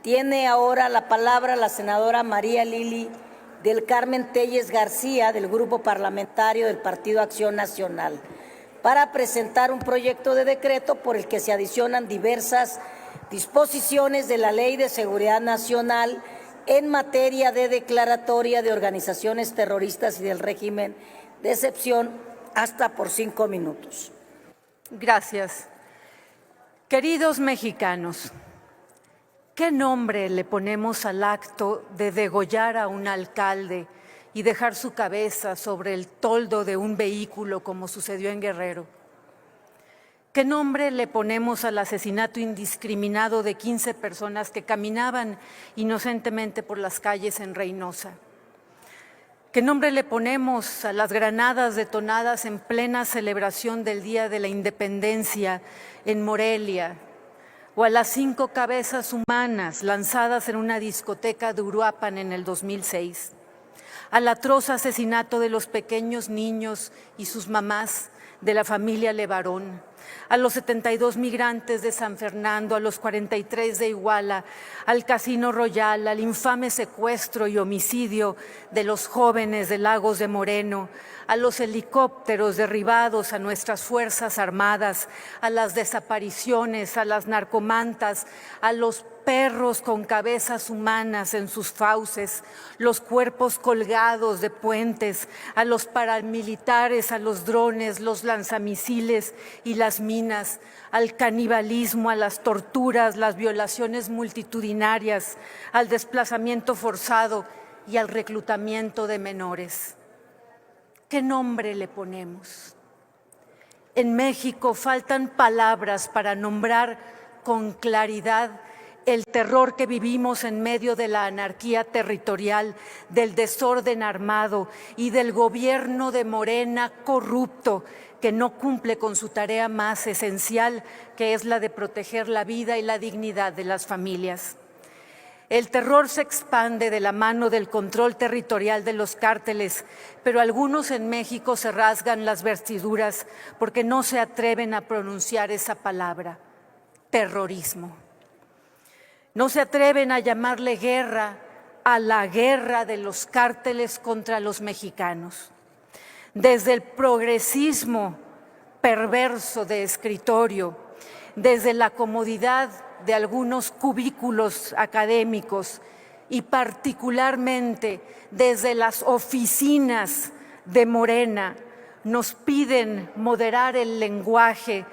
Tiene ahora la palabra la senadora María Lili del Carmen Telles García, del Grupo Parlamentario del Partido Acción Nacional, para presentar un proyecto de decreto por el que se adicionan diversas disposiciones de la Ley de Seguridad Nacional en materia de declaratoria de organizaciones terroristas y del régimen de excepción, hasta por 5 minutos. Gracias. Queridos mexicanos, ¿qué nombre le ponemos al acto de degollar a un alcalde y dejar su cabeza sobre el toldo de un vehículo como sucedió en Guerrero? ¿Qué nombre le ponemos al asesinato indiscriminado de 15 personas que caminaban inocentemente por las calles en Reynosa? ¿Qué nombre le ponemos a las granadas detonadas en plena celebración del Día de la Independencia en Morelia? ¿O a las 5 cabezas humanas lanzadas en una discoteca de Uruapan en el 2006? ¿Al atroz asesinato de los pequeños niños y sus mamás de la familia Levarón? ¿A los 72 migrantes de San Fernando, a los 43 de Iguala, al Casino Royal, al infame secuestro y homicidio de los jóvenes de Lagos de Moreno, a los helicópteros derribados a nuestras Fuerzas Armadas, a las desapariciones, a las narcomantas, a los perros con cabezas humanas en sus fauces, los cuerpos colgados de puentes, a los paramilitares, a los drones, los lanzamisiles y las minas, al canibalismo, a las torturas, las violaciones multitudinarias, al desplazamiento forzado y al reclutamiento de menores? ¿Qué nombre le ponemos? En México faltan palabras para nombrar con claridad el terror que vivimos en medio de la anarquía territorial, del desorden armado y del gobierno de Morena corrupto que no cumple con su tarea más esencial, que es la de proteger la vida y la dignidad de las familias. El terror se expande de la mano del control territorial de los cárteles, pero algunos en México se rasgan las vestiduras porque no se atreven a pronunciar esa palabra: terrorismo. No se atreven a llamarle guerra a la guerra de los cárteles contra los mexicanos. Desde el progresismo perverso de escritorio, desde la comodidad de algunos cubículos académicos y particularmente desde las oficinas de Morena, nos piden moderar el lenguaje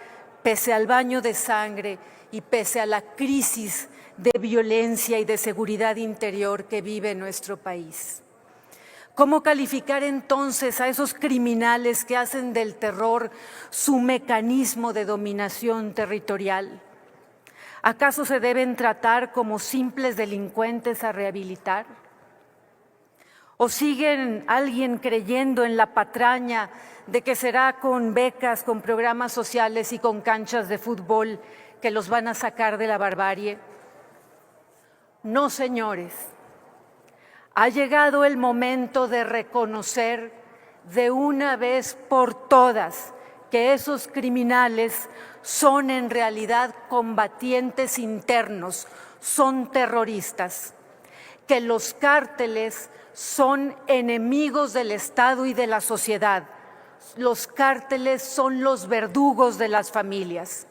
pese al baño de sangre y pese a la crisis de violencia y de seguridad interior que vive nuestro país. ¿Cómo calificar entonces a esos criminales que hacen del terror su mecanismo de dominación territorial? ¿Acaso se deben tratar como simples delincuentes a rehabilitar? ¿O siguen alguien creyendo en la patraña de que será con becas, con programas sociales y con canchas de fútbol que los van a sacar de la barbarie? No, señores. Ha llegado el momento de reconocer de una vez por todas que esos criminales son en realidad combatientes internos, son terroristas, que los cárteles son enemigos del Estado y de la sociedad. Los cárteles son los verdugos de las familias.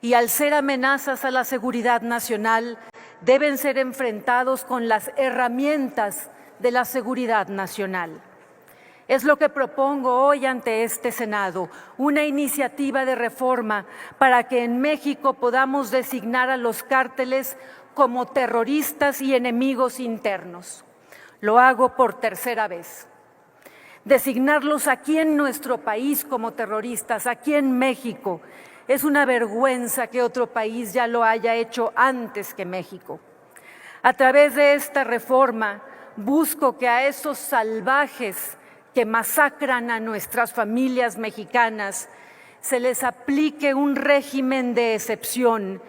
Y al ser amenazas a la seguridad nacional, deben ser enfrentados con las herramientas de la seguridad nacional. Es lo que propongo hoy ante este Senado, una iniciativa de reforma para que en México podamos designar a los cárteles como terroristas y enemigos internos. Lo hago por tercera vez. Designarlos aquí en nuestro país como terroristas, aquí en México, es una vergüenza que otro país ya lo haya hecho antes que México. A través de esta reforma busco que a esos salvajes que masacran a nuestras familias mexicanas se les aplique un régimen de excepción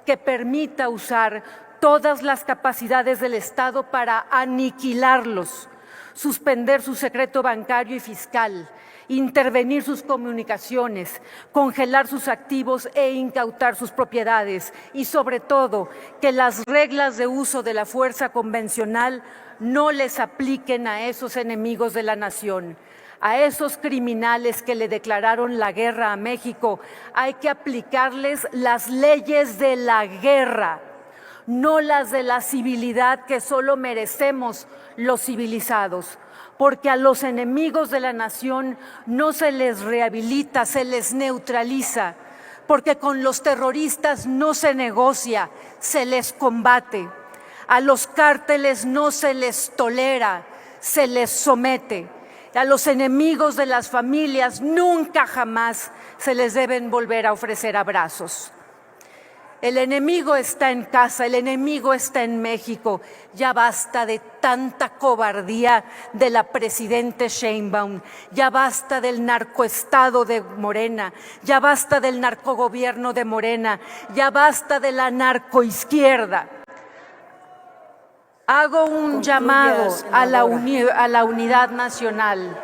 que permita usar todas las capacidades del Estado para aniquilarlos, suspender su secreto bancario y fiscal intervenir sus comunicaciones, congelar sus activos e incautar sus propiedades y, sobre todo, que las reglas de uso de la fuerza convencional no les apliquen a esos enemigos de la nación. A esos criminales que le declararon la guerra a México hay que aplicarles las leyes de la guerra, no las de la civilidad que solo merecemos los civilizados, porque a los enemigos de la nación no se les rehabilita, se les neutraliza, porque con los terroristas no se negocia, se les combate. A los cárteles no se les tolera, se les somete. A los enemigos de las familias nunca jamás se les deben volver a ofrecer abrazos. El enemigo está en casa, el enemigo está en México. Ya basta de tanta cobardía de la presidenta Sheinbaum, ya basta del narcoestado de Morena, ya basta del narcogobierno de Morena, ya basta de la narcoizquierda. Hago un llamado a la unidad nacional.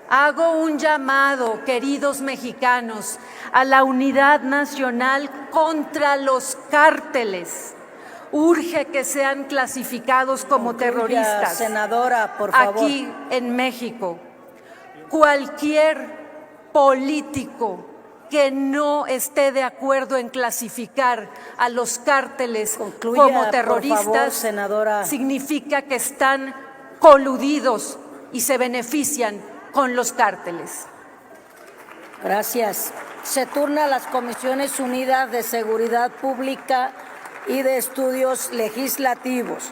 Hago un llamado, queridos mexicanos, a la unidad nacional contra los cárteles. Urge que sean clasificados como terroristas. Senadora, por favor. Aquí en México, cualquier político que no esté de acuerdo en clasificar a los cárteles como terroristas, por favor, senadora, significa que están coludidos y se benefician con los cárteles. Gracias. Se turna a las Comisiones Unidas de Seguridad Pública y de Estudios Legislativos.